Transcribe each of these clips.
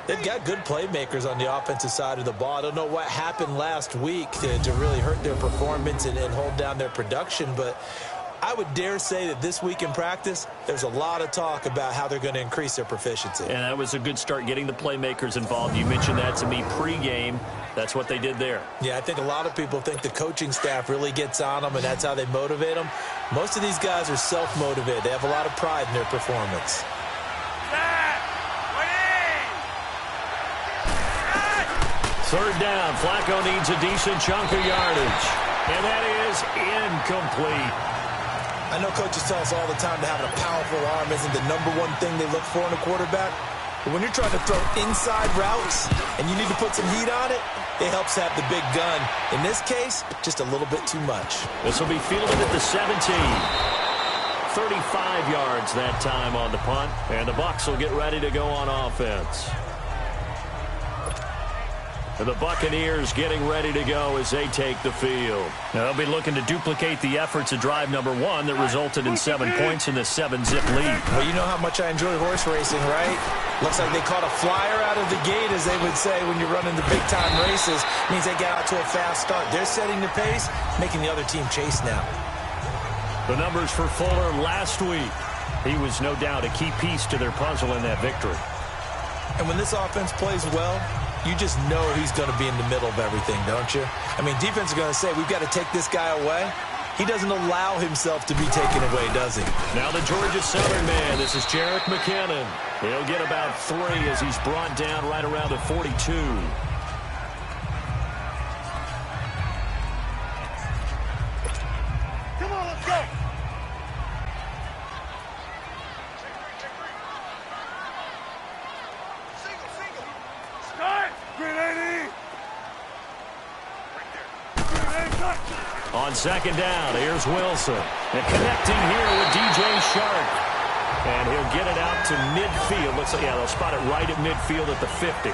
They've got good playmakers on the offensive side of the ball. I don't know what happened last week to really hurt their performance and hold down their production, but I would dare say that this week in practice, there's a lot of talk about how they're going to increase their proficiency. And that was a good start, getting the playmakers involved. You mentioned that to me pregame. That's what they did there. Yeah, I think a lot of people think the coaching staff really gets on them, and that's how they motivate them. Most of these guys are self-motivated. They have a lot of pride in their performance. Third down, Flacco needs a decent chunk of yardage. And that is incomplete. I know coaches tell us all the time that having a powerful arm isn't the #1 thing they look for in a quarterback. But when you're trying to throw inside routes and you need to put some heat on it, it helps have the big gun. In this case, just a little bit too much. This will be fielded at the 17. 35 yards that time on the punt. And the Bucs will get ready to go on offense. And the Buccaneers getting ready to go as they take the field. Now, they'll be looking to duplicate the efforts of drive number 1 that resulted in 7 points in the 7-zip lead. Well, you know how much I enjoy horse racing, right? Looks like they caught a flyer out of the gate, as they would say when you're running the big-time races. Means they get out to a fast start. They're setting the pace, making the other team chase now. The numbers for Fuller last week. He was no doubt a key piece to their puzzle in that victory. And when this offense plays well, you just know he's going to be in the middle of everything, don't you? I mean, defense is going to say, we've got to take this guy away. He doesn't allow himself to be taken away, does he? Now the Georgia Southern man, this is Jerick McKinnon. He'll get about 3 as he's brought down right around the 42. Come on, let's go. On second down, here's Wilson. And connecting here with DJ Shark. And he'll get it out to midfield. Looks like, yeah, they'll spot it right at midfield at the 50.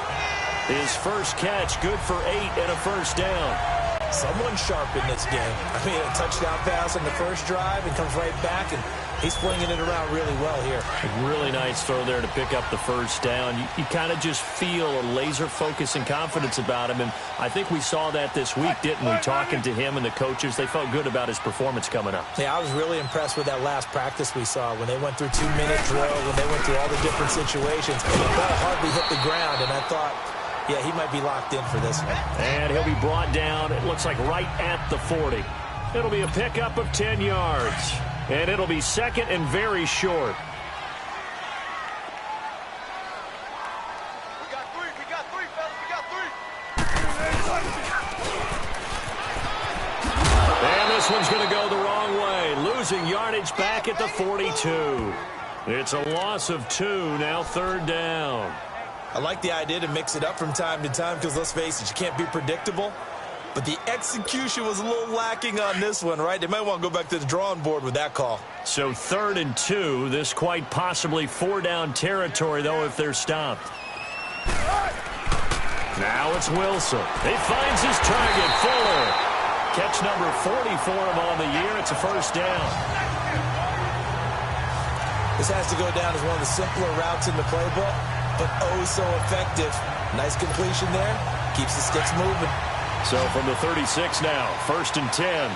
His first catch, good for 8 and a first down. Someone sharp in this game. I mean, a touchdown pass on the first drive and comes right back, and he's flinging it around really well here. A really nice throw there to pick up the first down. You kind of just feel a laser focus and confidence about him, and I think we saw that this week, didn't we? Talking to him and the coaches, they felt good about his performance coming up. Yeah, I was really impressed with that last practice we saw when they went through 2-minute drill, when they went through all the different situations. The ball hardly hit the ground, and I thought, yeah, he might be locked in for this one. And he'll be brought down, it looks like right at the 40. It'll be a pickup of 10 yards. And it'll be second and very short. We got three, fellas, we got 3. And this one's going to go the wrong way. Losing yardage back at the 42. It's a loss of 2, now third down. I like the idea to mix it up from time to time because, let's face it, you can't be predictable. But the execution was a little lacking on this one, right? They might want to go back to the drawing board with that call. So 3rd and 2. This quite possibly 4-down territory, though, if they're stopped. Now it's Wilson. He finds his target, Fuller. Catch number 40 for him on the year. It's a first down. This has to go down as one of the simpler routes in the playbook, but oh so effective. Nice completion there. Keeps the sticks moving. So from the 36 now, 1st and 10.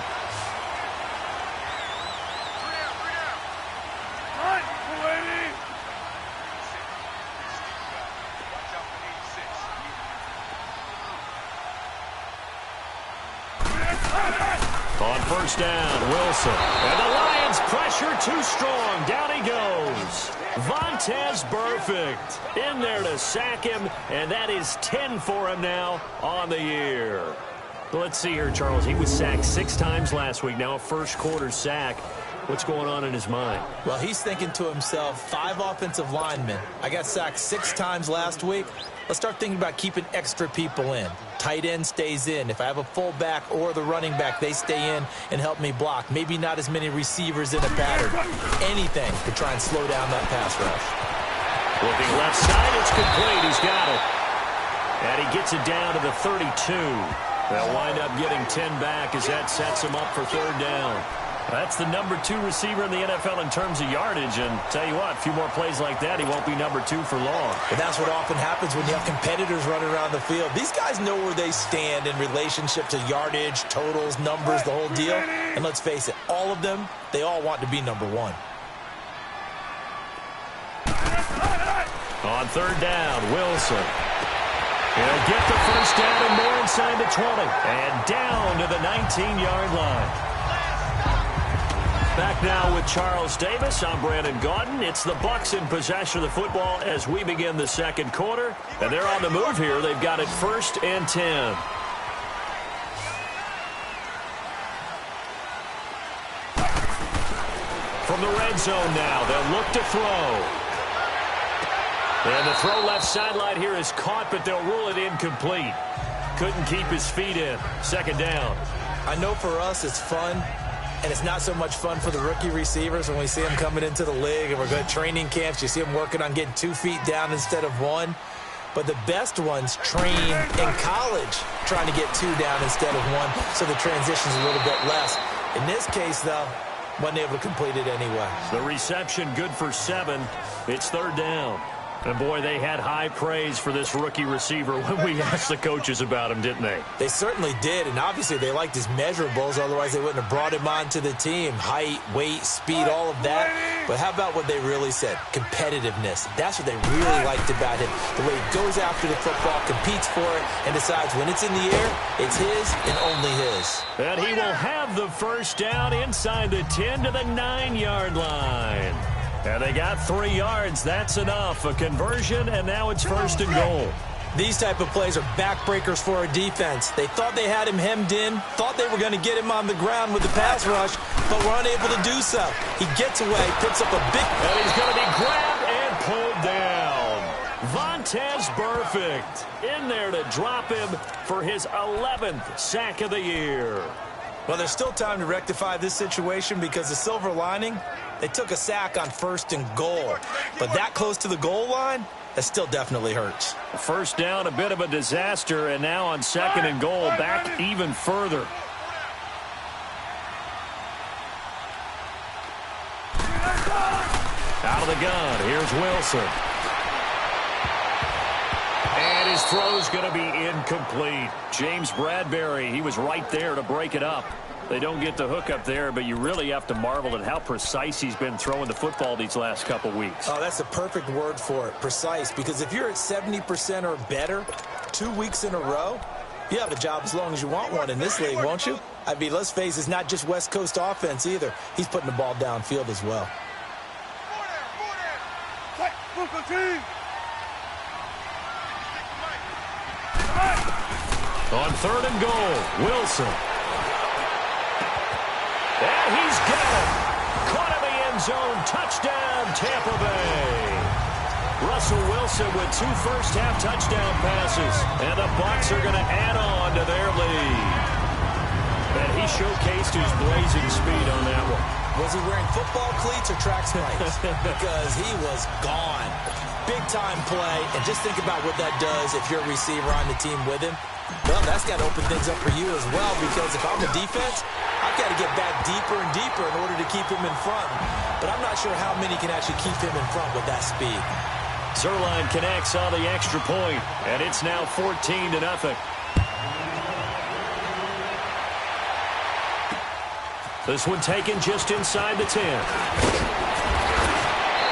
On first down, Wilson. And the Lions pressure too strong. Down he goes. Vontaze Burfict in there to sack him, and that is 10 for him now on the year. Let's see here, Charles. He was sacked 6 times last week. Now a first-quarter sack. What's going on in his mind? Well, he's thinking to himself, 5 offensive linemen. I got sacked 6 times last week. Let's start thinking about keeping extra people in. Tight end stays in. If I have a fullback or the running back, they stay in and help me block. Maybe not as many receivers in a pattern. Anything to try and slow down that pass rush. Looking left side, it's complete. He's got it. And he gets it down to the 32. They'll wind up getting 10 back as that sets him up for 3rd down. That's the number 2 receiver in the NFL in terms of yardage. And tell you what, a few more plays like that, he won't be number 2 for long. But that's what often happens when you have competitors running around the field. These guys know where they stand in relationship to yardage, totals, numbers, the whole deal. And let's face it, all of them, they all want to be number 1. On third down, Wilson. He'll get the first down and more inside the 20. And down to the 19-yard line. Back now with Charles Davis. I'm Brandon Gaudin. It's the Bucs in possession of the football as we begin the second quarter. And they're on the move here. They've got it 1st and 10. From the red zone now, they'll look to throw. And the throw left sideline here is caught, but they'll rule it incomplete. Couldn't keep his feet in. 2nd down. I know for us it's fun. And it's not so much fun for the rookie receivers when we see them coming into the league and we're going to training camps. You see them working on getting 2 feet down instead of 1. But the best ones train in college trying to get 2 down instead of 1, so the transition's a little bit less. In this case, though, wasn't able to complete it anyway. The reception good for 7. It's 3rd down. And, boy, they had high praise for this rookie receiver when we asked the coaches about him, didn't they? They certainly did, and obviously they liked his measurables. Otherwise, they wouldn't have brought him onto the team. Height, weight, speed, all of that. But how about what they really said? Competitiveness. That's what they really liked about him. The way he goes after the football, competes for it, and decides when it's in the air, it's his and only his. And he will have the first down inside the 10 to the 9-yard line. And they got 3 yards. That's enough. A conversion, and now it's 1st and goal. These type of plays are backbreakers for a defense. They thought they had him hemmed in, thought they were going to get him on the ground with the pass rush, but were unable to do so. He gets away, puts up a big... And he's going to be grabbed and pulled down. Vontaze Burfict in there to drop him for his 11th sack of the year. Well, there's still time to rectify this situation because the silver lining, they took a sack on 1st and goal. But that close to the goal line, that still definitely hurts. 1st down, a bit of a disaster, and now on 2nd and goal, back even further. Out of the gun, here's Wilson. And his throw's going to be incomplete. James Bradbury, he was right there to break it up. They don't get the hook up there, but you really have to marvel at how precise he's been throwing the football these last couple weeks. Oh, that's a perfect word for it, precise, because if you're at 70% or better 2 weeks in a row, you have a job as long as you want one in this league, won't you? I mean, let's face it, it's not just West Coast offense either. He's putting the ball downfield as well. On 3rd and goal, Wilson. And he's got it. Caught in the end zone. Touchdown, Tampa Bay. Russell Wilson with 2 first-half touchdown passes. And the Bucs are going to add on to their lead. And he showcased his blazing speed on that one. Was he wearing football cleats or track spikes? Because he was gone. Big-time play. And just think about what that does if you're a receiver on the team with him. Well, that's got to open things up for you as well, because if I'm a defense, I've got to get back deeper and deeper in order to keep him in front. But I'm not sure how many can actually keep him in front with that speed. Zerline connects on the extra point, and it's now 14-0. This one taken just inside the 10.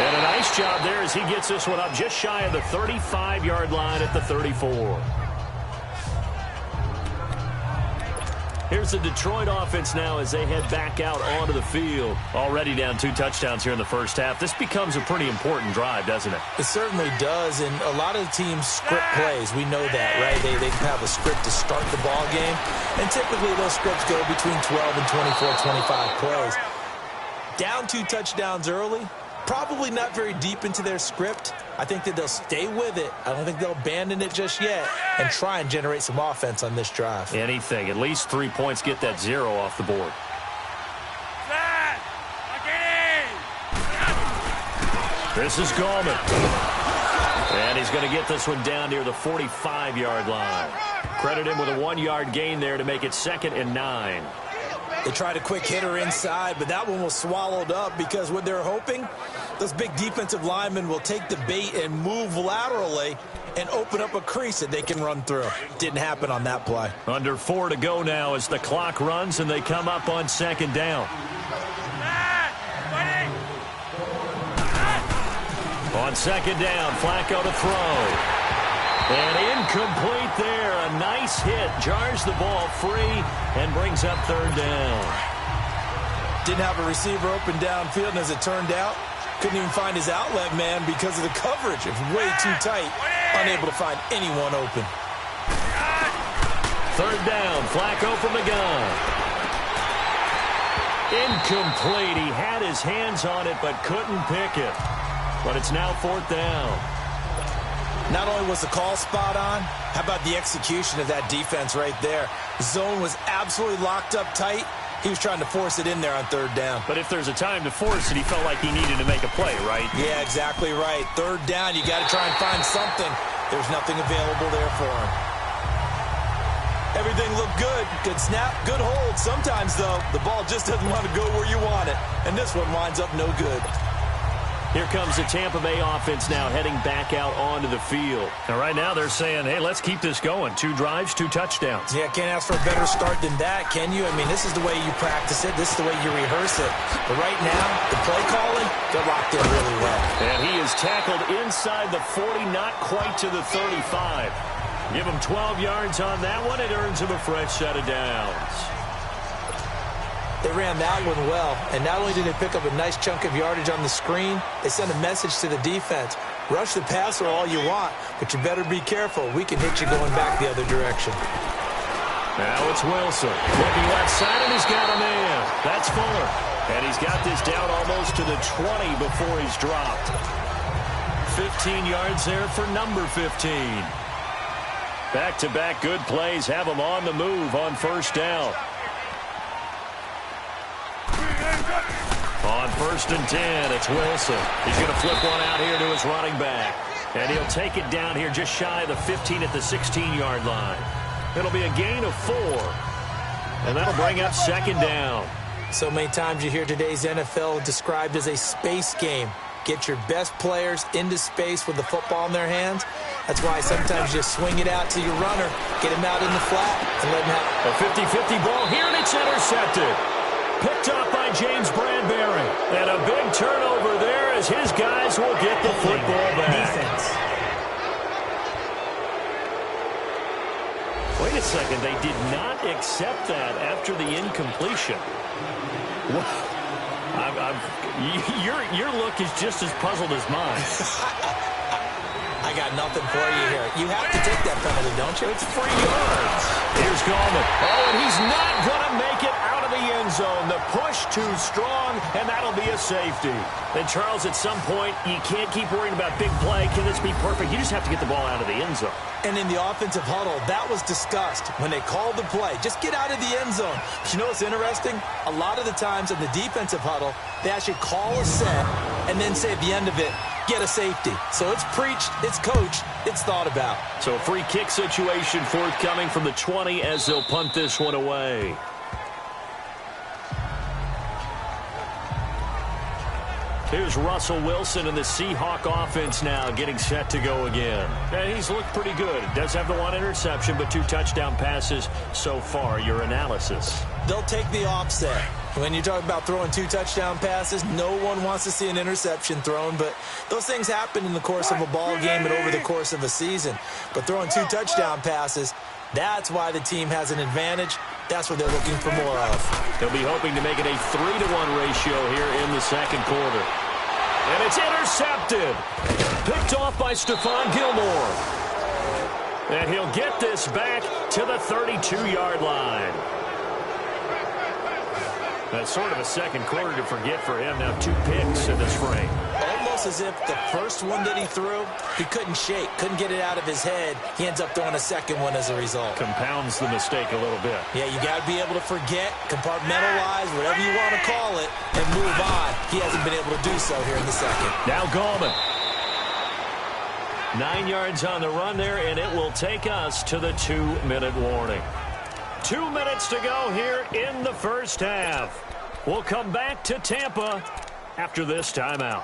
And a nice job there as he gets this one up just shy of the 35-yard line at the 34. Here's the Detroit offense now as they head back out onto the field. Already down 2 touchdowns here in the first half. This becomes a pretty important drive, doesn't it? It certainly does, and a lot of teams script plays. We know that, right? They can have a script to start the ball game, and typically those scripts go between 12 and 24, 25 plays. Down 2 touchdowns early, probably not very deep into their script. I think that they'll stay with it. I don't think they'll abandon it just yet and try and generate some offense on this drive. Anything. At least 3 points, get that 0 off the board. This is Gallman. And he's going to get this one down near the 45-yard line. Credit him with a 1-yard gain there to make it 2nd and 9. They tried a quick hitter inside, but that one was swallowed up because what they're hoping, those big defensive linemen will take the bait and move laterally and open up a crease that they can run through. Didn't happen on that play. Under 4 to go now as the clock runs and they come up on second down. On second down, Flacco to throw. And incomplete there. A nice hit. Jars the ball free and brings up third down. Didn't have a receiver open downfield, and as it turned out, couldn't even find his outlet man because of the coverage. It was way too tight. Unable to find anyone open. Third down, Flacco from the gun. Incomplete. He had his hands on it but couldn't pick it. But it's now fourth down. Not only was the call spot on, how about the execution of that defense right there? Zone was absolutely locked up tight. He was trying to force it in there on third down. But if there's a time to force it, he felt like he needed to make a play, right? Yeah, exactly right. Third down, you got to try and find something. There's nothing available there for him. Everything looked good. Good snap, good hold. Sometimes, though, the ball just doesn't want to go where you want it. And this one winds up no good. Here comes the Tampa Bay offense now heading back out onto the field. Now, right now they're saying, hey, let's keep this going. 2 drives, 2 touchdowns. Yeah, can't ask for a better start than that, can you? I mean, this is the way you practice it. This is the way you rehearse it. But right now, the play calling, they're locked in really well. And he is tackled inside the 40, not quite to the 35. Give him 12 yards on that one. It earns him a fresh set of downs. They ran that one well, and not only did they pick up a nice chunk of yardage on the screen, they sent a message to the defense. Rush the passer all you want, but you better be careful. We can hit you going back the other direction. Now it's Wilson. Looking left side, and he's got a man. That's Fuller. And he's got this down almost to the 20 before he's dropped. 15 yards there for number 15. Back-to-back good plays have him on the move on first down. On first and 10, it's Wilson. He's going to flip one out here to his running back. And he'll take it down here just shy of the 15 at the 16-yard line. It'll be a gain of 4. And that'll bring up second down. So many times you hear today's NFL described as a space game. Get your best players into space with the football in their hands. That's why sometimes you just swing it out to your runner, get him out in the flat, and let him have a 50-50 ball here, and it's intercepted. Picked up by James Bradbury. And a big turnover there as his guys will get the football back. Defense. Wait a second. They did not accept that after the incompletion. Your look is just as puzzled as mine. I got nothing for you here. You have to take that penalty, don't you? It's 3 yards. Here's Gallman. Oh, and he's not going to make it out of the end zone. The push too strong, and that'll be a safety. And, Charles, at some point, you can't keep worrying about big play. Can this be perfect? You just have to get the ball out of the end zone. And in the offensive huddle, that was discussed when they called the play. Just get out of the end zone. But you know what's interesting? A lot of the times in the defensive huddle, they actually call a set and then say at the end of it, get a safety. So it's preached, it's coached, it's thought about. So a free kick situation forthcoming from the 20 as they'll punt this one away. Here's Russell Wilson and the Seahawk offense now getting set to go again. And he's looked pretty good. Does have the 1 interception, but 2 touchdown passes so far. Your analysis? They'll take the offset. When you talk about throwing 2 touchdown passes, no one wants to see an interception thrown, but those things happen in the course of a ball game and over the course of a season. But throwing 2 touchdown passes, that's why the team has an advantage. That's what they're looking for more of. They'll be hoping to make it a 3-to-1 ratio here in the second quarter. And it's intercepted. Picked off by Stephon Gilmore. And he'll get this back to the 32-yard line. That's sort of a second quarter to forget for him. Now 2 picks in this frame. Almost as if the first one that he threw, he couldn't shake, couldn't get it out of his head. He ends up throwing a second one as a result. Compounds the mistake a little bit. Yeah, you got to be able to forget, compartmentalize, whatever you want to call it, and move on. He hasn't been able to do so here in the second. Now Gallman. 9 yards on the run there, and it will take us to the 2-minute warning. 2 minutes to go here in the first half. We'll come back to Tampa after this timeout.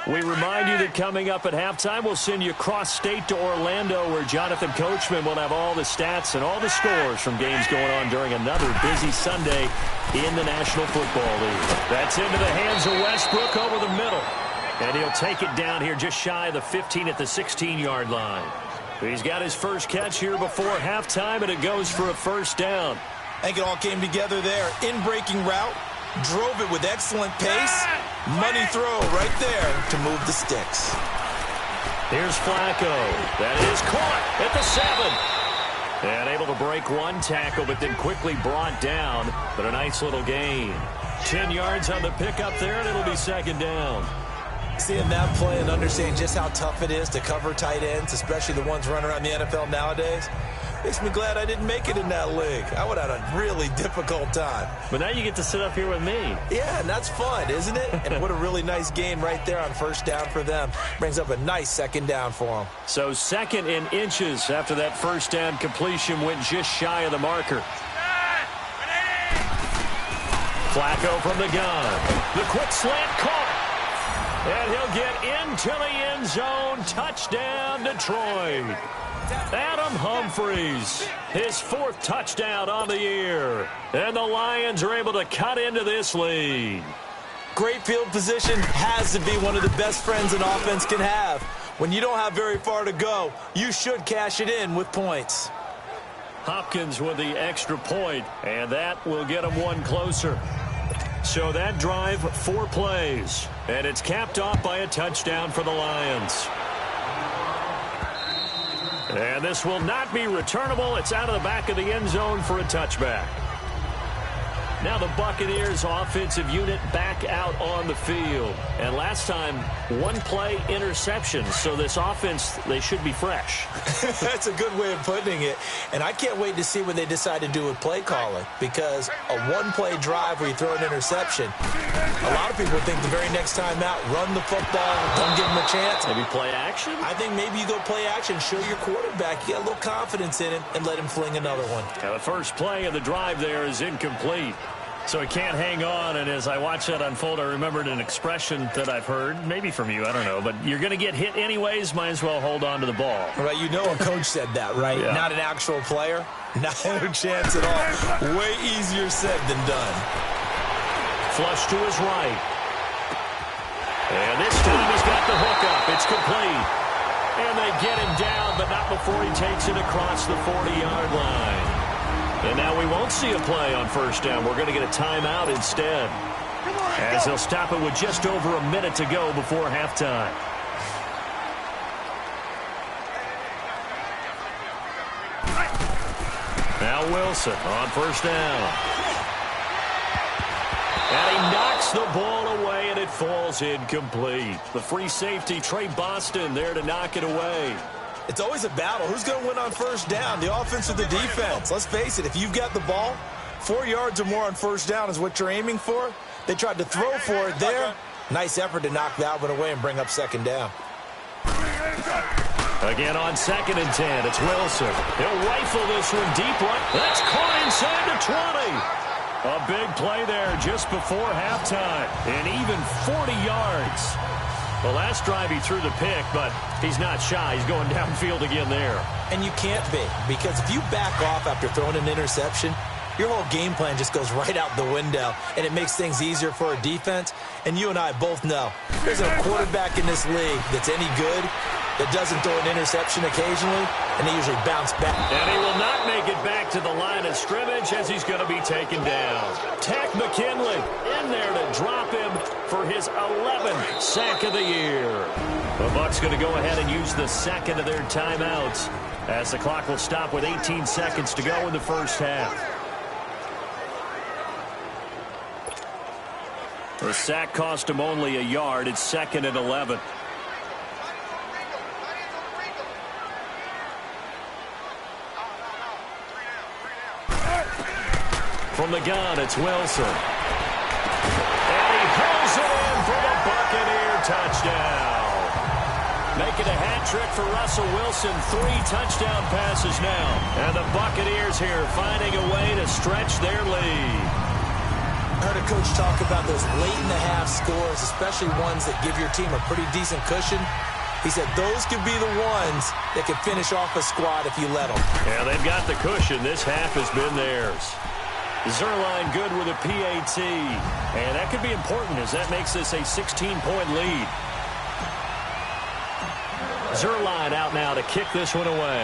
We remind you that coming up at halftime, we'll send you cross-state to Orlando, where Jonathan Coachman will have all the stats and all the scores from games going on during another busy Sunday in the National Football League. That's into the hands of Westbrook over the middle. And he'll take it down here just shy of the 15 at the 16-yard line. He's got his first catch here before halftime, and it goes for a first down. I think it all came together there. In-breaking route, drove it with excellent pace. Money throw right there to move the sticks. Here's Flacco. That is caught at the 7. And able to break one tackle, but then quickly brought down. But a nice little gain. 10 yards on the pickup there, and it'll be second down. Seeing that play and understanding just how tough it is to cover tight ends, especially the ones running around the NFL nowadays, makes me glad I didn't make it in that league. I would have had a really difficult time. But now you get to sit up here with me. Yeah, and that's fun, isn't it? And what a really nice game right there on first down for them. Brings up a nice second down for them. So second in inches after that first down completion went just shy of the marker. Flacco from the gun. The quick slant caught. And he'll get into the end zone. Touchdown, Detroit. Adam Humphries, his 4th touchdown on the year. And the Lions are able to cut into this lead. Great field position has to be one of the best friends an offense can have. When you don't have very far to go, you should cash it in with points. Hopkins with the extra point, and that will get him one closer. So that drive, 4 plays, and it's capped off by a touchdown for the Lions. And this will not be returnable. It's out of the back of the end zone for a touchback. Now the Buccaneers offensive unit back out on the field. And last time, 1-play interception. So this offense, they should be fresh. That's a good way of putting it. And I can't wait to see what they decide to do with play calling. Because a 1-play drive where you throw an interception, a lot of people think the very next time out, run the football, don't give them a chance. Maybe play action? I think maybe you go play action, show your quarterback you got a little confidence in him, and let him fling another one. Now the first play of the drive there is incomplete. So he can't hang on, and as I watch that unfold, I remembered an expression that I've heard, maybe from you, I don't know, but you're going to get hit anyways, might as well hold on to the ball. Right, you know a coach said that, right? Yeah. Not an actual player, not a chance at all. Way easier said than done. Flush to his right. And this time he's got the hook up. It's complete. And they get him down, but not before he takes it across the 40-yard line. And now we won't see a play on first down. We're going to get a timeout instead, as they'll stop it with just over a minute to go before halftime. Now Wilson on first down. And he knocks the ball away, and it falls incomplete. The free safety, Trey Boston, there to knock it away. It's always a battle. Who's going to win on first down, the offense or the defense? Let's face it, if you've got the ball, 4 yards or more on first down is what you're aiming for. They tried to throw for it there. Nice effort to knock that one away and bring up second down. Again on 2nd and 10, it's Wilson. He'll rifle this one deep right. That's caught inside the 20. A big play there just before halftime, and even 40 yards. The last drive he threw the pick, but he's not shy. He's going downfield again there. And you can't be, because if you back off after throwing an interception, your whole game plan just goes right out the window, and it makes things easier for a defense. And you and I both know there's a quarterback in this league that's any good that doesn't throw an interception occasionally, and they usually bounce back. And he will not make it back to the line of scrimmage as he's going to be taken down. Tack McKinley in there to drop him for his 11th sack of the year. The Bucs going to go ahead and use the second of their timeouts as the clock will stop with 18 seconds to go in the first half. The sack cost him only a yard. It's 2nd and 11. From the gun, it's Wilson. And he hauls it in for the Buccaneer touchdown. Make it a hat trick for Russell Wilson. 3 touchdown passes now. And the Buccaneers here finding a way to stretch their lead. I heard a coach talk about those late-in-the-half scores, especially ones that give your team a pretty decent cushion. He said those could be the ones that could finish off a squad if you let them. Yeah, they've got the cushion. This half has been theirs. Zerline good with a PAT. And that could be important as that makes this a 16-point lead. Zerline out now to kick this one away.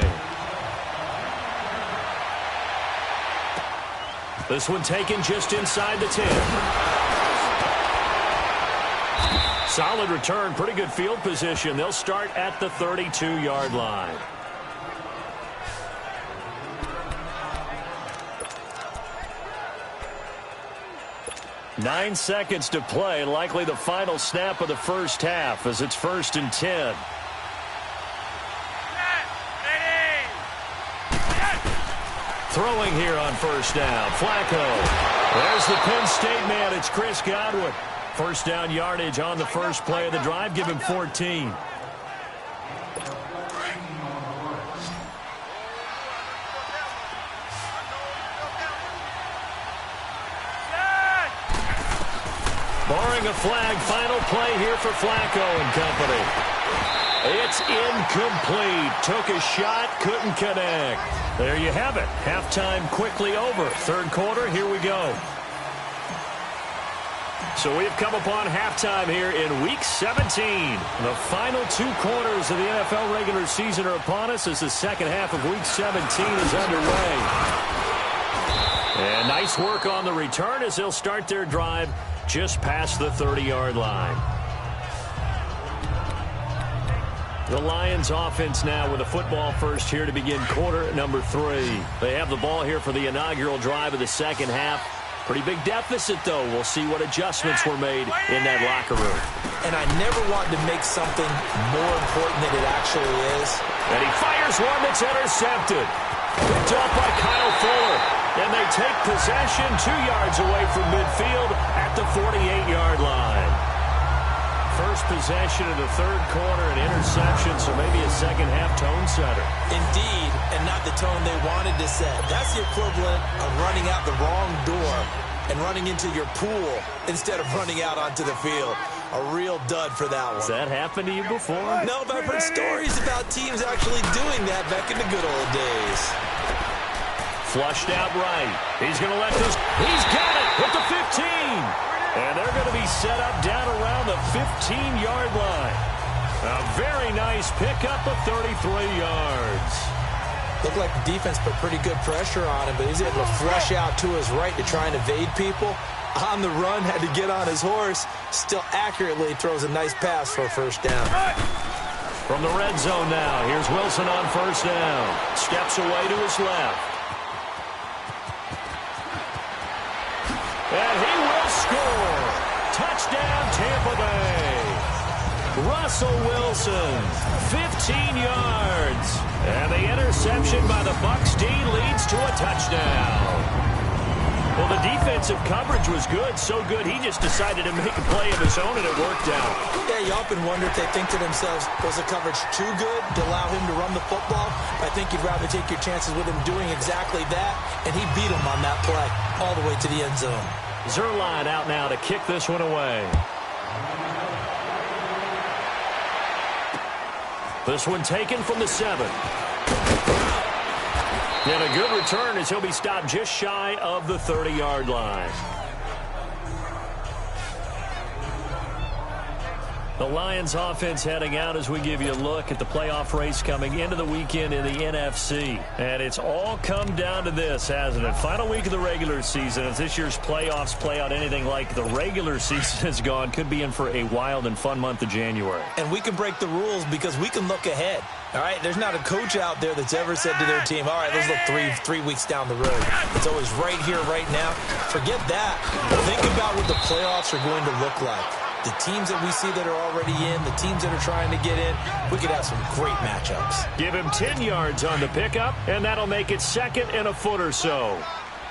This one taken just inside the 10. Solid return, pretty good field position. They'll start at the 32-yard line. Nine seconds to play, likely the final snap of the first half as it's 1st and 10. Throwing here on first down. Flacco. There's the Penn State man. It's Chris Godwin. First down yardage on the first play of the drive. Give him 14. Barring a flag, final play here for Flacco and company. It's incomplete. Took a shot, couldn't connect. There you have it. Halftime quickly over. Third quarter, here we go. So we've come upon halftime here in Week 17. The final 2 quarters of the NFL regular season are upon us as the second half of Week 17 is underway. And nice work on the return as they'll start their drive just past the 30-yard line. The Lions offense now with a football first here to begin quarter number 3. They have the ball here for the inaugural drive of the second half. Pretty big deficit, though. We'll see what adjustments were made in that locker room. And I never wanted to make something more important than it actually is. And he fires one that's intercepted. Picked off by Kyle Fuller. And they take possession 2 yards away from midfield at the 48-yard line. First possession of the third quarter, an interception, so maybe a second-half tone setter. Indeed, and not the tone they wanted to set. That's the equivalent of running out the wrong door and running into your pool instead of running out onto the field. A real dud for that one. Has that happened to you before? No, but I've heard stories about teams actually doing that back in the good old days. Flushed out right. He's going to let this. He's got it at the 15. And they're going to be set up down around the 15-yard line. A very nice pickup of 33 yards. Looked like the defense put pretty good pressure on him, but he's able to flush out to his right to try and evade people. On the run, had to get on his horse. Still accurately throws a nice pass for a first down. From the red zone now, here's Wilson on first down. Steps away to his left. And he will score. Touchdown, Tampa Bay. Russell Wilson, 15 yards. And the interception by the Bucs D leads to a touchdown. Well, the defensive coverage was good, so good he just decided to make a play of his own, and it worked out. Yeah, you often wonder if they think to themselves, was the coverage too good to allow him to run the football? I think you'd rather take your chances with him doing exactly that, and he beat him on that play all the way to the end zone. Zerline out now to kick this one away. This one taken from the 7. And a good return as he'll be stopped just shy of the 30-yard line. The Lions offense heading out as we give you a look at the playoff race coming into the weekend in the NFC. And it's all come down to this, hasn't it? Final week of the regular season. If this year's playoffs play out anything like the regular season has gone, could be in for a wild and fun month of January. And we can break the rules because we can look ahead. All right, there's not a coach out there that's ever said to their team, all right, let's look three weeks down the road. It's always right here, right now. Forget that. Think about what the playoffs are going to look like. The teams that we see that are already in, the teams that are trying to get in, we could have some great matchups. Give him 10 yards on the pickup, and that'll make it second and a foot or so.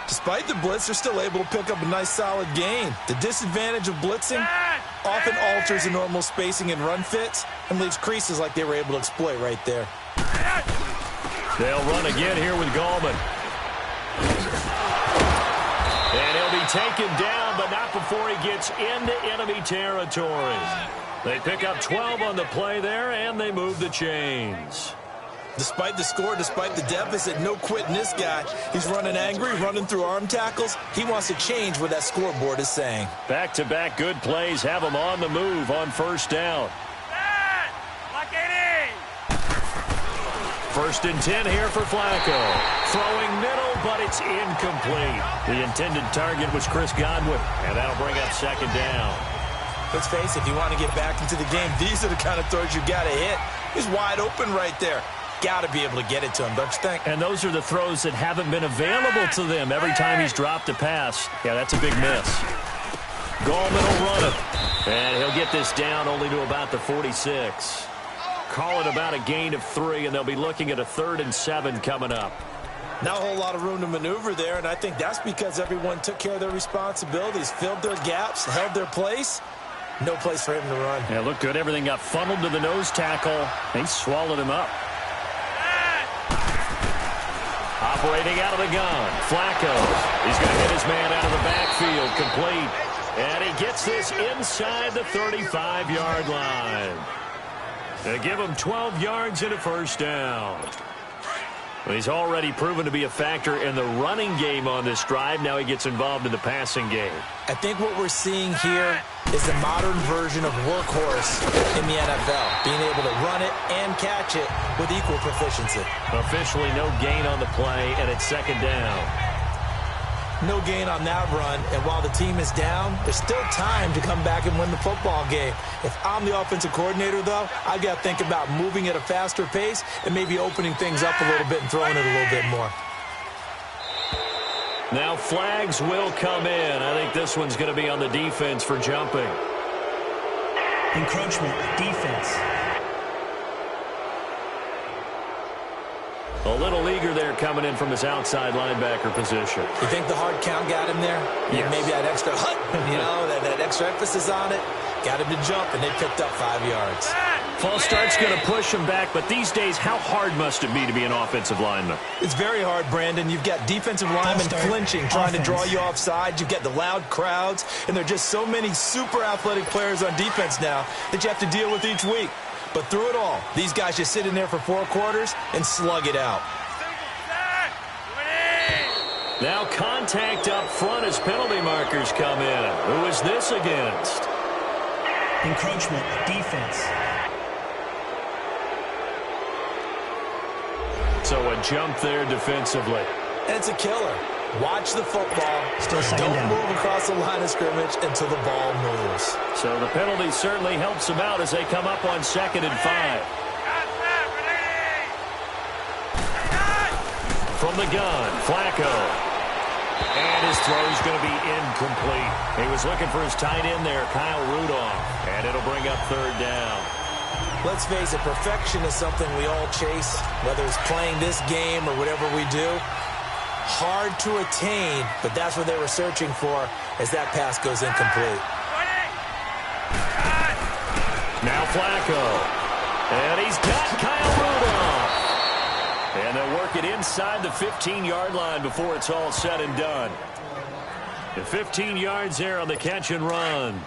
Despite the blitz, they're still able to pick up a nice solid gain. The disadvantage of blitzing, often alters the normal spacing and run fits and leaves creases like they were able to exploit right there. They'll run again here with Gallman. And he'll be taken down, but not before he gets into enemy territory. They pick up 12 on the play there, and they move the chains. Despite the score, despite the deficit, no quitting this guy. He's running angry, running through arm tackles. He wants to change what that scoreboard is saying. Back-to-back good plays have him on the move on first down. First and 10 here for Flacco. Throwing middle, but it's incomplete. The intended target was Chris Godwin, and that'll bring up second down. Let's face it, if you want to get back into the game, these are the kind of throws you got to hit. He's wide open right there. Got to be able to get it to him, don't you think? And those are the throws that haven't been available to them every time he's dropped a pass. Yeah, that's a big miss. Gallman will run it. And he'll get this down only to about the 46. Call it about a gain of 3, and they'll be looking at a 3rd and 7 coming up. Not a whole lot of room to maneuver there, and I think that's because everyone took care of their responsibilities, filled their gaps, held their place. No place for him to run. Yeah, looked good. Everything got funneled to the nose tackle. He swallowed him up. Operating out of the gun, Flacco. He's going to hit his man out of the backfield, complete. And he gets this inside the 35-yard line. They give him 12 yards and a first down. Well, he's already proven to be a factor in the running game on this drive. Now he gets involved in the passing game. I think what we're seeing here is the modern version of workhorse in the NFL, being able to run it and catch it with equal proficiency. Officially no gain on the play, and it's second down. No gain on that run, and while the team is down, there's still time to come back and win the football game. If I'm the offensive coordinator, though, I've got to think about moving at a faster pace and maybe opening things up a little bit and throwing it a little bit more. Now flags will come in. I think this one's going to be on the defense for jumping. Encroachment, defense. A little eager there coming in from his outside linebacker position. You think the hard count got him there? Yes. Maybe that extra that extra emphasis on it. Got him to jump, and they picked up 5 yards. False start's going to push him back, but these days, how hard must it be to be an offensive lineman? It's very hard, Brandon. You've got defensive linemen flinching, trying to draw you offside. You've got the loud crowds, and there are just so many super athletic players on defense now that you have to deal with each week. But through it all, these guys just sit in there for 4 quarters and slug it out. Now contact up front as penalty markers come in. Who is this against? Encroachment, defense. So a jump there defensively. And it's a killer. Watch the football. Still second Don't down. move across the line of scrimmage until the ball moves. So the penalty certainly helps them out as they come up on 2nd and 5. From the gun, Flacco. And his throw's going to be incomplete. He was looking for his tight end there, Kyle Rudolph. And it'll bring up 3rd down. Let's face it, perfection is something we all chase, whether it's playing this game or whatever we do. Hard to attain, but that's what they were searching for as that pass goes incomplete. Now Flacco. And he's got Kyle Rudolph. And they'll work it inside the 15-yard line before it's all said and done. The 15 yards there on the catch and run.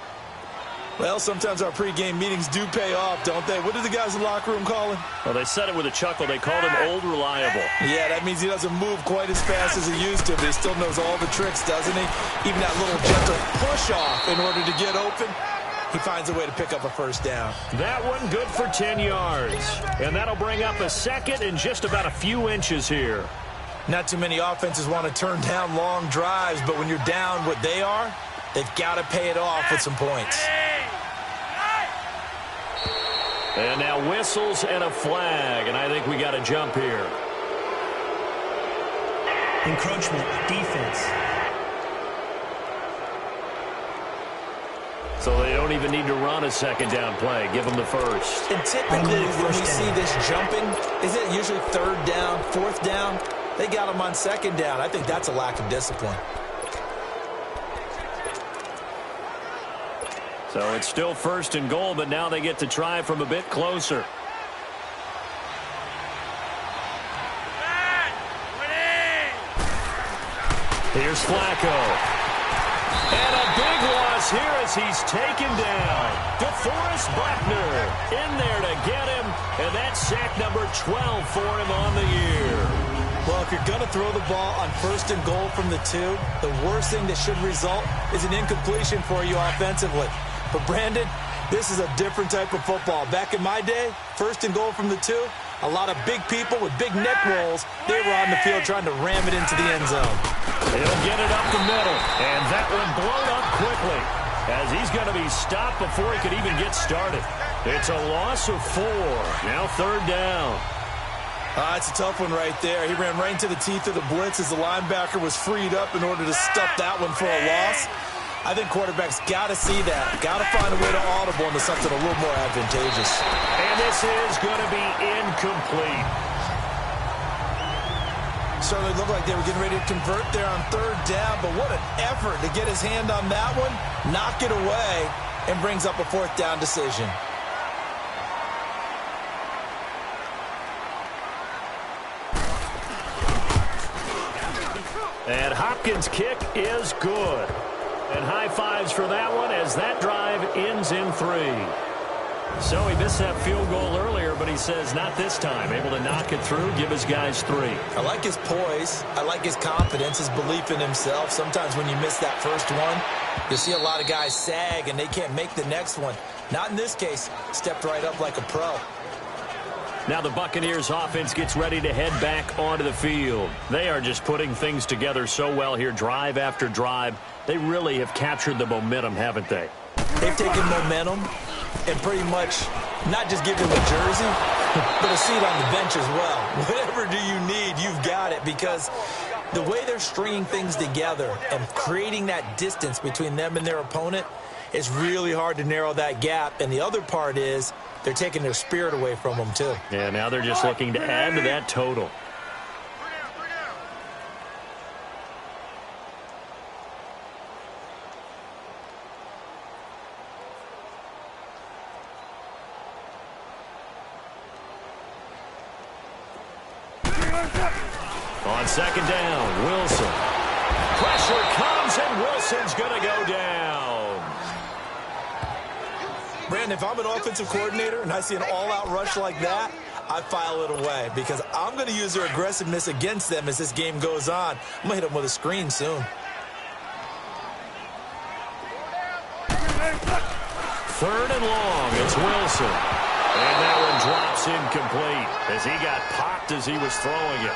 Well, sometimes our pregame meetings do pay off, don't they? What do the guys in the locker room call him? Well, they said it with a chuckle. They called him Old Reliable. Yeah, that means he doesn't move quite as fast as he used to, but he still knows all the tricks, doesn't he? Even that little gentle push-off in order to get open. He finds a way to pick up a first down. That one good for 10 yards. And that'll bring up a 2nd and just about a few inches here. Not too many offenses want to turn down long drives, but when you're down what they are, they've got to pay it off with some points. And now whistles and a flag, and I think we got a jump here. Encroachment, defense. So they don't even need to run a 2nd down play. Give them the first. And typically when we see this jumping, is it usually 3rd down, 4th down? They got him on 2nd down. I think that's a lack of discipline. So it's still 1st and goal, but now they get to try from a bit closer. Here's Flacco. And a big loss here as he's taken down. DeForest Buckner in there to get him, and that's sack number 12 for him on the year. Well, if you're going to throw the ball on 1st and goal from the 2, the worst thing that should result is an incompletion for you offensively. But, Brandon, this is a different type of football. Back in my day, 1st and goal from the 2, a lot of big people with big neck rolls, they were on the field trying to ram it into the end zone. He'll get it up the middle, and that one blown up quickly as he's going to be stopped before he could even get started. It's a loss of 4. Now 3rd down. It's a tough one right there. He ran right into the teeth of the blitz as the linebacker was freed up in order to stuff that one for a loss. I think quarterbacks got to see that. Got to find a way to audible into something a little more advantageous. And this is going to be incomplete. Certainly looked like they were getting ready to convert there on 3rd down, but what an effort to get his hand on that one, knock it away, and brings up a 4th down decision. And Hopkins' kick is good. And high fives for that one as that drive ends in 3. So he missed that field goal earlier, but he says not this time. Able to knock it through, give his guys 3. I like his poise. I like his confidence, his belief in himself. Sometimes when you miss that first one, you see a lot of guys sag and they can't make the next one. Not in this case. Stepped right up like a pro. Now the Buccaneers offense gets ready to head back onto the field. They are just putting things together so well here, drive after drive. They really have captured the momentum, haven't they? They've taken momentum and pretty much not just given them a jersey, but a seat on the bench as well. Whatever do you need, you've got it, because the way they're stringing things together and creating that distance between them and their opponent, it's really hard to narrow that gap. And the other part is they're taking their spirit away from them, too. Yeah, now they're just looking to add to that total. On 2nd down, Wilson. Pressure comes, and Wilson's going to go down. Brandon, if I'm an offensive coordinator and I see an all-out rush like that, I file it away because I'm going to use their aggressiveness against them as this game goes on. I'm going to hit them with a screen soon. 3rd and long, it's Wilson. And that one drops incomplete as he got popped as he was throwing it.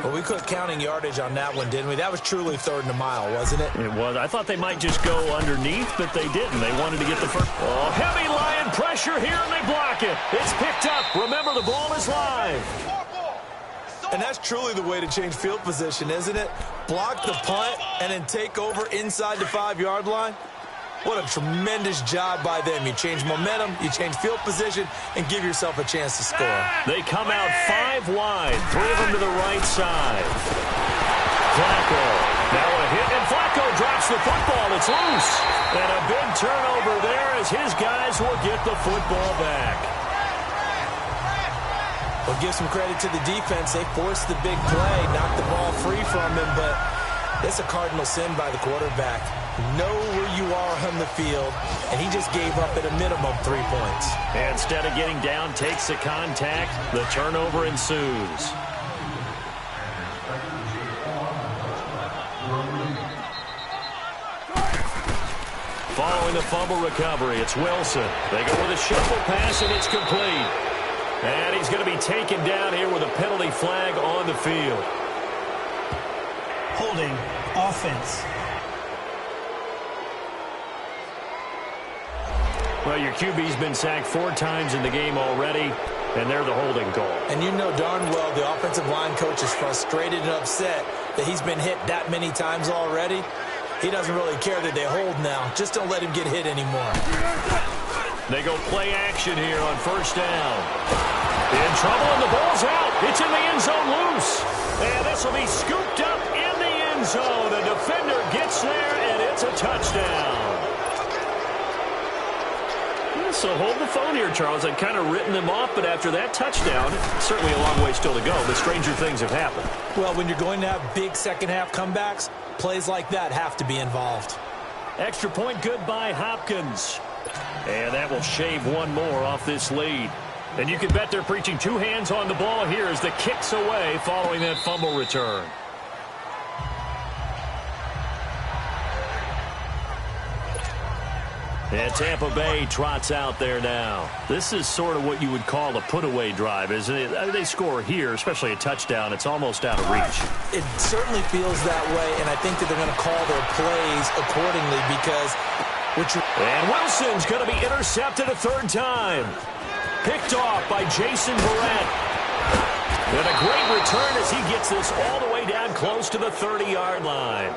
Well, we quit counting yardage on that one, didn't we? That was truly 3rd and a mile, wasn't it? It was. I thought they might just go underneath, but they didn't. They wanted to get the first. Oh, heavy Lion pressure here, and they block it. It's picked up. Remember, the ball is live. And that's truly the way to change field position, isn't it? Block the punt and then take over inside the 5-yard line. What a tremendous job by them. You change momentum, you change field position, and give yourself a chance to score. They come out 5 wide, 3 of them to the right side. Flacco. Now a hit, and Flacco drops the football. It's loose. And a big turnover there as his guys will get the football back. Well, give some credit to the defense. They forced the big play, knocked the ball free from him, but it's a cardinal sin by the quarterback. Know where you are on the field, and he just gave up at a minimum 3 points. And instead of getting down, takes the contact. The turnover ensues. Following the fumble recovery, it's Wilson. They go with a shuffle pass, and it's complete. And he's going to be taken down here with a penalty flag on the field. Holding, offense. Well, your QB's been sacked 4 times in the game already, and they're the holding call. And you know darn well the offensive line coach is frustrated and upset that he's been hit that many times already. He doesn't really care that they hold now. Just don't let him get hit anymore. They go play action here on 1st down. In trouble, and the ball's out. It's in the end zone loose. And this will be scooped up in the end zone. The defender gets there, and it's a touchdown. so hold the phone here, Charles. I'd kind of written them off, but after that touchdown, certainly a long way still to go, but stranger things have happened. Well, when you're going to have big second-half comebacks, plays like that have to be involved. Extra point good by Hopkins. And that will shave one more off this lead. And you can bet they're preaching two hands on the ball here as the kick's away following that fumble return. And Tampa Bay trots out there now. This is sort of what you would call a put-away drive, isn't it? I mean, they score here, especially a touchdown. It's almost out of reach. It certainly feels that way, and I think that they're going to call their plays accordingly because... And Wilson's going to be intercepted a third time. Picked off by Jason Verrett. And a great return as he gets this all the way down close to the 30-yard line.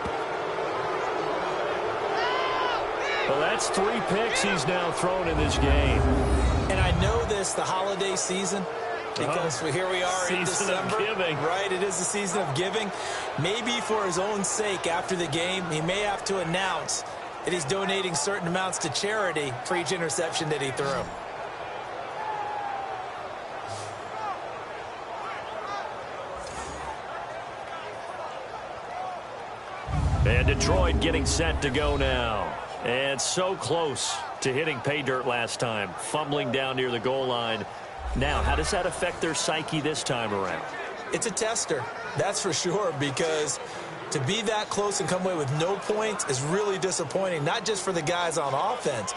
Well, that's 3 picks he's now thrown in this game. And I know this, the holiday season, because here we are in December. Season of giving. Right, it is the season of giving. Maybe for his own sake after the game, he may have to announce that he's donating certain amounts to charity for each interception that he threw. And Detroit getting set to go now. And so close to hitting pay dirt last time, fumbling down near the goal line. Now, how does that affect their psyche this time around? It's a tester, that's for sure, because to be that close and come away with no points is really disappointing, not just for the guys on offense,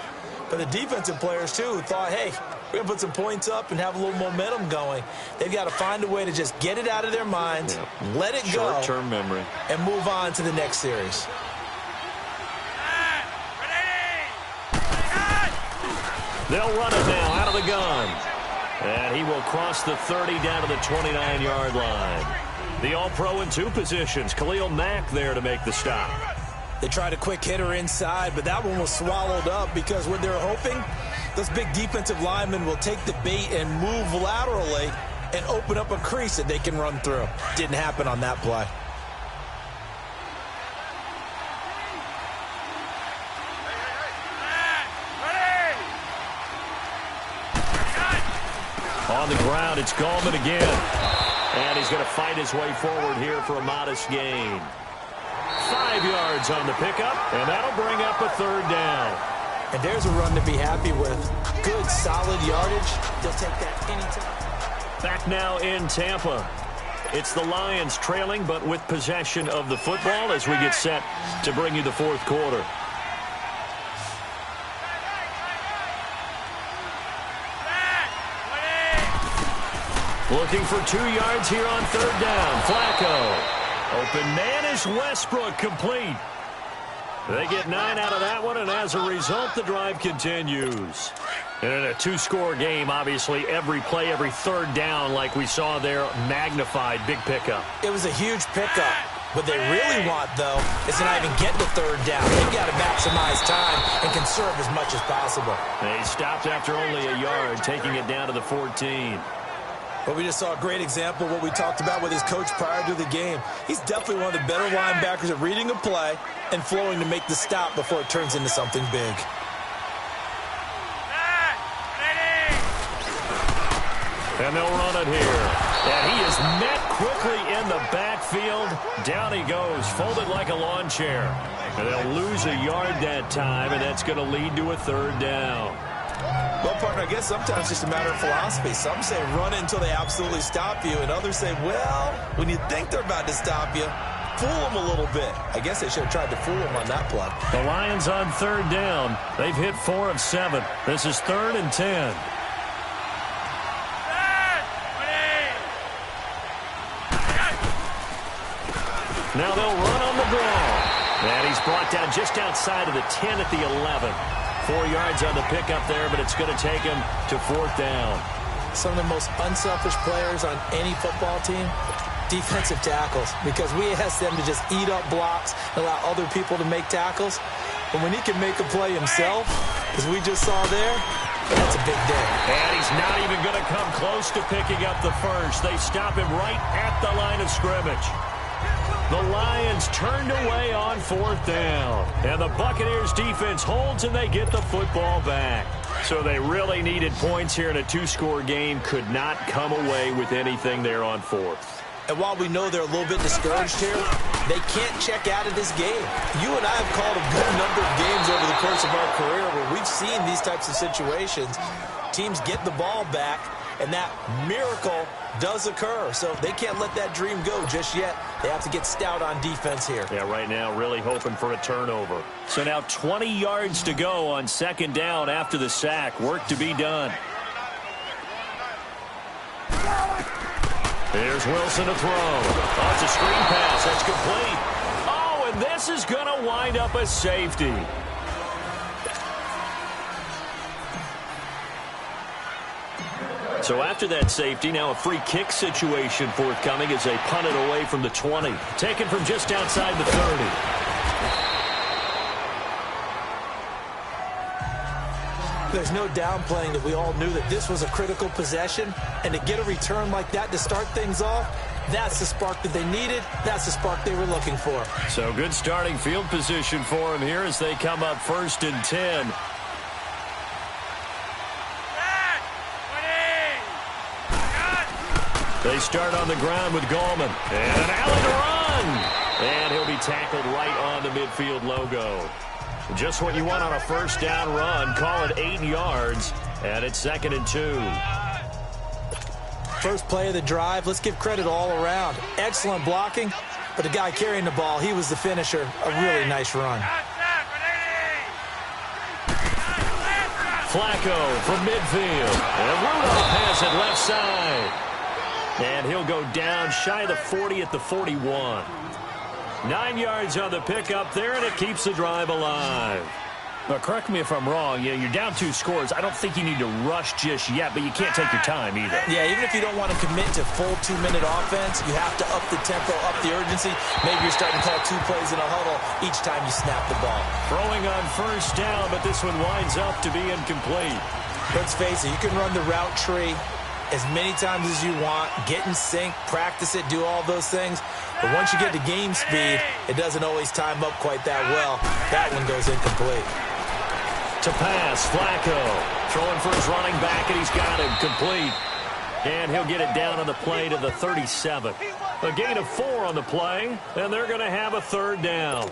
but the defensive players, too, who thought, hey, we're going to put some points up and have a little momentum going. They've got to find a way to just get it out of their minds, let it go, short-term memory, and move on to the next series. They'll run it now out of the gun. And he will cross the 30 down to the 29-yard line. The All-Pro in 2 positions. Khalil Mack there to make the stop. They tried a quick hitter inside, but that one was swallowed up because what they're hoping, those big defensive linemen will take the bait and move laterally and open up a crease that they can run through. Didn't happen on that play. On the ground, it's Gallman again. And he's going to fight his way forward here for a modest gain. 5 yards on the pickup, and that'll bring up a third down. And there's a run to be happy with. Good, solid yardage. They'll take that anytime. Back now in Tampa. It's the Lions trailing, but with possession of the football as we get set to bring you the fourth quarter. Looking for 2 yards here on third down. Flacco. Open man is Westbrook, complete. They get 9 out of that one, and as a result, the drive continues. And in a 2-score game, obviously, every play, every third down, like we saw there, magnified, big pickup. It was a huge pickup. What they really want, though, is to not even get the third down. They've got to maximize time and conserve as much as possible. They stopped after only a yard, taking it down to the 14. But we just saw a great example of what we talked about with his coach prior to the game. He's definitely one of the better linebackers at reading a play and flowing to make the stop before it turns into something big. And they'll run it here. And he is met quickly in the backfield. Down he goes, folded like a lawn chair. And they'll lose a yard that time, and that's going to lead to a third down. Well, partner, I guess sometimes it's just a matter of philosophy. Some say run it until they absolutely stop you, and others say, well, when you think they're about to stop you, fool them a little bit. I guess they should have tried to fool them on that play. The Lions on third down. They've hit 4 of 7. This is 3rd and 10. Now they'll run on the draw. And he's brought down just outside of the 10 at the 11. 4 yards on the pickup there, but it's going to take him to 4th down. Some of the most unselfish players on any football team, defensive tackles, because we ask them to just eat up blocks and allow other people to make tackles. But when he can make a play himself, as we just saw there, that's a big day. And he's not even going to come close to picking up the first. They stop him right at the line of scrimmage. The Lions turned away on 4th down. And the Buccaneers defense holds and they get the football back. So they really needed points here in a two-score game. Could not come away with anything there on fourth. And while we know they're a little bit discouraged here, they can't check out of this game. You and I have called a good number of games over the course of our career where we've seen these types of situations. Teams get the ball back, and that miracle does occur. So they can't let that dream go just yet. They have to get stout on defense here. Yeah, right now really hoping for a turnover. So now 20 yards to go on second down after the sack. Work to be done. Here's Wilson to throw. Oh, it's a screen pass. That's complete. Oh, and this is going to wind up a safety. So after that safety, now a free kick situation forthcoming as they punt it away from the 20. Taken from just outside the 30. There's no downplaying that we all knew that this was a critical possession, and to get a return like that to start things off, that's the spark that they needed. That's the spark they were looking for. So good starting field position for them here as they come up 1st and 10. They start on the ground with Gallman. And an alley to run. And he'll be tackled right on the midfield logo. Just what you want on a first down run. Call it 8 yards. And it's 2nd and 2. First play of the drive. Let's give credit all around. Excellent blocking. But the guy carrying the ball, he was the finisher. A really nice run. Flacco from midfield. And Rudolph has it left side. And he'll go down shy of the 40 at the 41. 9 yards on the pickup there, and it keeps the drive alive. But correct me if I'm wrong. You're down 2 scores. I don't think you need to rush just yet, but you can't take your time either. Yeah, even if you don't want to commit to full 2-minute offense, you have to up the tempo, up the urgency. Maybe you're starting to call 2 plays in a huddle each time you snap the ball. Throwing on first down, but this one winds up to be incomplete. Let's face it, you can run the route tree as many times as you want, get in sync, practice it, do all those things. But once you get to game speed, it doesn't always time up quite that well. That one goes incomplete. To pass, Flacco. Throwing for his running back, and he's got him complete. And he'll get it down on the play to the 37. A gain of 4 on the play, and they're going to have a 3rd down.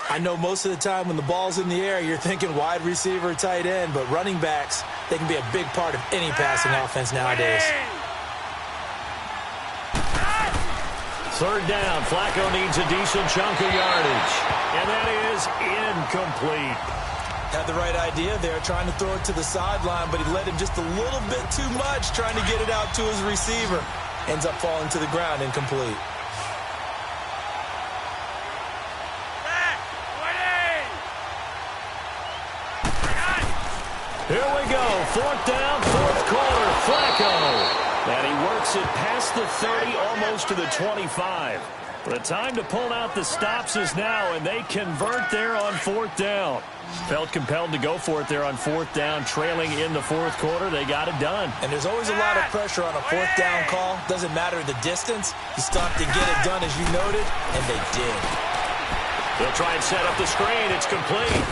I know most of the time when the ball's in the air, you're thinking wide receiver, tight end, but running backs, they can be a big part of any passing offense nowadays. 3rd down. Flacco needs a decent chunk of yardage. And that is incomplete. Had the right idea there, trying to throw it to the sideline, but he led him just a little bit too much, trying to get it out to his receiver. Ends up falling to the ground, incomplete. Here we go. 4th down, 4th quarter. Flacco. And he works it past the 30, almost to the 25. The time to pull out the stops is now, and they convert there on 4th down. Felt compelled to go for it there on 4th down, trailing in the 4th quarter. They got it done. And there's always a lot of pressure on a 4th down call. Doesn't matter the distance. You stop to get it done, as you noted, and they did. They'll try and set up the screen. It's complete.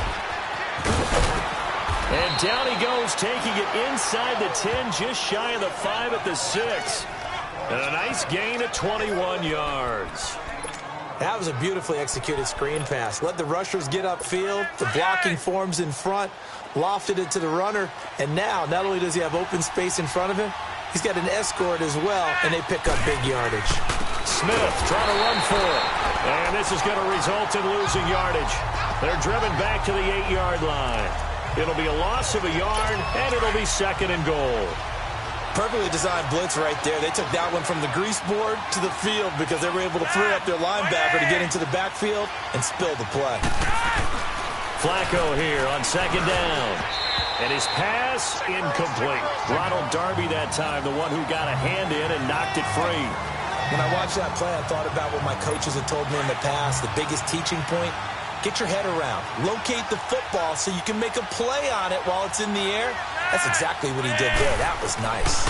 And down he goes, taking it inside the 10, just shy of the 5 at the 6. And a nice gain of 21 yards. That was a beautifully executed screen pass. Let the rushers get upfield. The blocking forms in front. Lofted it to the runner. And now, not only does he have open space in front of him, he's got an escort as well, and they pick up big yardage. Smith trying to run for it. And this is going to result in losing yardage. They're driven back to the 8-yard line. It'll be a loss of a yard, and it'll be 2nd and goal. Perfectly designed blitz right there. They took that one from the grease board to the field because they were able to throw up their linebacker to get into the backfield and spill the play. Flacco here on 2nd down. And his pass incomplete. Ronald Darby that time, the one who got a hand in and knocked it free. When I watched that play, I thought about what my coaches had told me in the past. The biggest teaching point, get your head around. Locate the football so you can make a play on it while it's in the air. That's exactly what he did there. That was nice.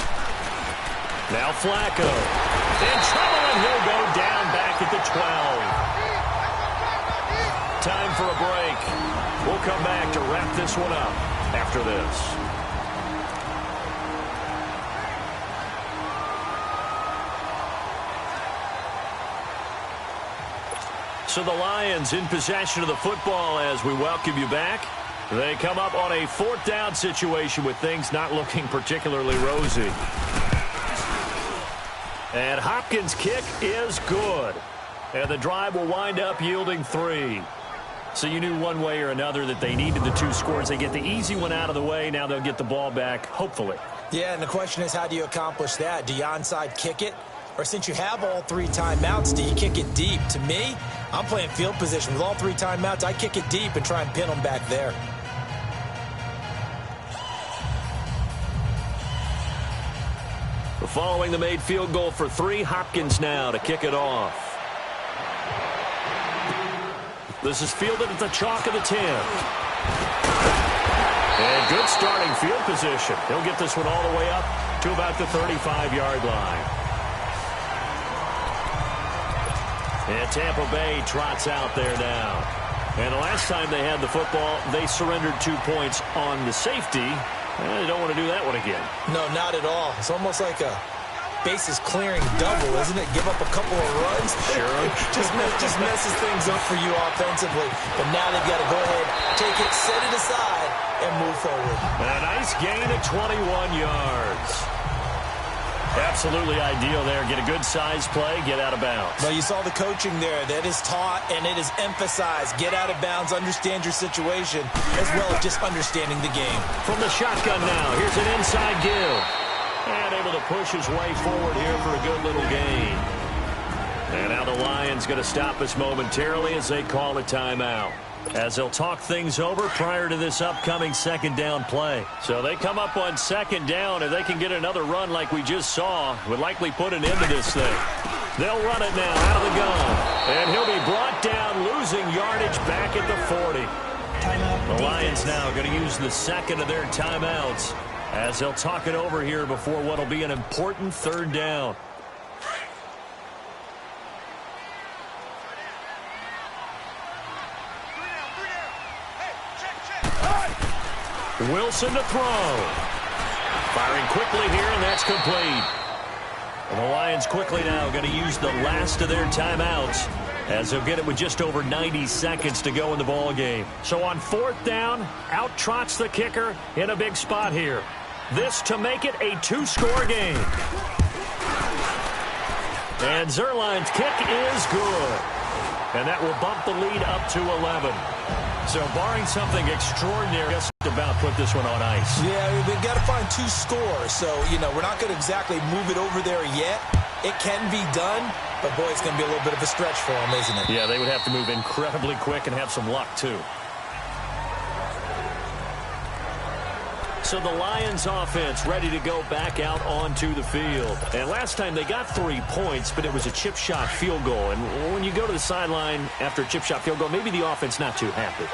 Now Flacco. In trouble, and he'll go down back at the 12. Time for a break. We'll come back to wrap this one up after this. So the Lions in possession of the football as we welcome you back. They come up on a 4th down situation with things not looking particularly rosy. And Hopkins' kick is good. And the drive will wind up yielding 3. So you knew one way or another that they needed the 2 scores. They get the easy one out of the way. Now they'll get the ball back, hopefully. Yeah, and the question is, how do you accomplish that? Do you onside kick it? Or since you have all 3 timeouts, do you kick it deep? To me, I'm playing field position. With all 3 timeouts, I kick it deep and try and pin them back there. Following the made field goal for 3, Hopkins now to kick it off. This is fielded at the chalk of the 10. And good starting field position. He'll get this one all the way up to about the 35-yard line. And Tampa Bay trots out there now. And the last time they had the football, they surrendered 2 points on the safety. They don't want to do that one again. No, not at all. It's almost like a bases clearing double, isn't it? Give up a couple of runs. Sure. just messes things up for you offensively. But now they've got to go ahead, take it, set it aside, and move forward. And a nice gain of 21 yards. Absolutely ideal there. Get a good size play, get out of bounds. Well, you saw the coaching there. That is taught and it is emphasized. Get out of bounds, understand your situation, as well as just understanding the game. From the shotgun now, here's an inside give. And able to push his way forward here for a good little gain. And now the Lions going to stop us momentarily as they call a timeout. As they'll talk things over prior to this upcoming 2nd down play. So they come up on 2nd down. If they can get another run like we just saw, would likely put an end to this thing. They'll run it now out of the gun. And he'll be brought down, losing yardage back at the 40. Timeout. The Lions now going to use the 2nd of their timeouts as they'll talk it over here before what will be an important 3rd down. Wilson to throw. Firing quickly here, and that's complete. And the Lions quickly now going to use the last of their timeouts as they'll get it with just over 90 seconds to go in the ball game. So on 4th down, out trots the kicker in a big spot here. This to make it a 2-score game. And Zuerlein's kick is good. And that will bump the lead up to 11. So barring something extraordinary, just about put this one on ice. Yeah, they've got to find 2 scores. So, we're not going to exactly move it over there yet. It can be done, but, boy, it's going to be a little bit of a stretch for them, isn't it? Yeah, they would have to move incredibly quick and have some luck, too. So the Lions offense ready to go back out onto the field. And last time they got 3 points, but it was a chip shot field goal. And when you go to the sideline after a chip shot field goal, maybe the offense not too happy.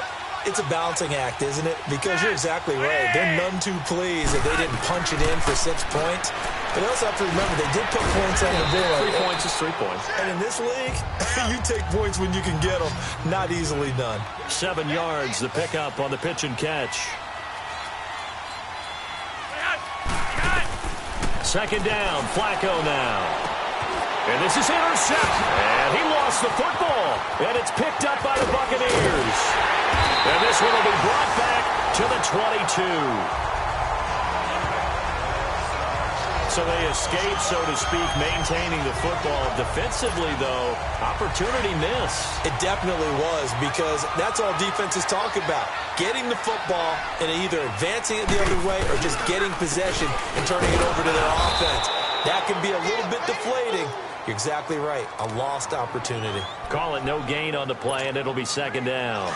It's a balancing act, isn't it? Because you're exactly right. They're none too pleased that they didn't punch it in for 6 points. But you also have to remember, they did put points on the board. 3 points is 3 points. And in this league, you take points when you can get them. Not easily done. 7 yards, the pickup on the pitch and catch. 2nd down, Flacco now. And this is intercepted. And he lost the football. And it's picked up by the Buccaneers. And this one will be brought back to the 22. So they escape, so to speak, maintaining the football. Defensively, though, opportunity miss. It definitely was, because that's all defenses talk about. Getting the football and either advancing it the other way or just getting possession and turning it over to their offense. That can be a little bit deflating. You're exactly right. A lost opportunity. Call it no gain on the play, and it'll be 2nd down.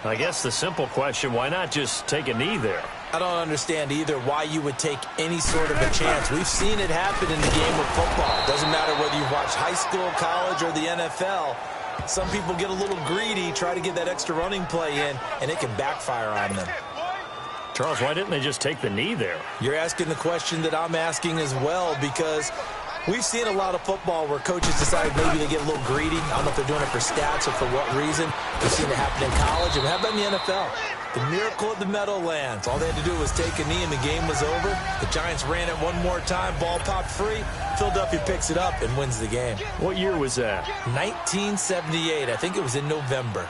I guess the simple question, why not just take a knee there? I don't understand either why you would take any sort of a chance. We've seen it happen in the game of football. It doesn't matter whether you've watched high school, college, or the NFL. Some people get a little greedy, try to get that extra running play in, and it can backfire on them. Charles, why didn't they just take the knee there? You're asking the question that I'm asking as well, because We've seen a lot of football where coaches decide maybe they get a little greedy. I don't know if they're doing it for stats or for what reason. We've seen it happen in college, and we have it in the NFL. The miracle of the Meadowlands. All they had to do was take a knee, and the game was over. The Giants ran it one more time. Ball popped free. Philadelphia picks it up and wins the game. What year was that? 1978. I think it was in November.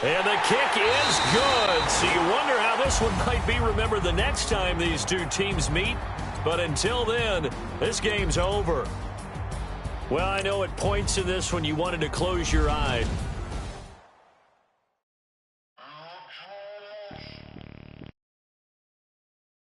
And the kick is good. So you wonder how this one might be remembered the next time these two teams meet. But until then, this game's over. Well, I know at points in this when you wanted to close your eyes.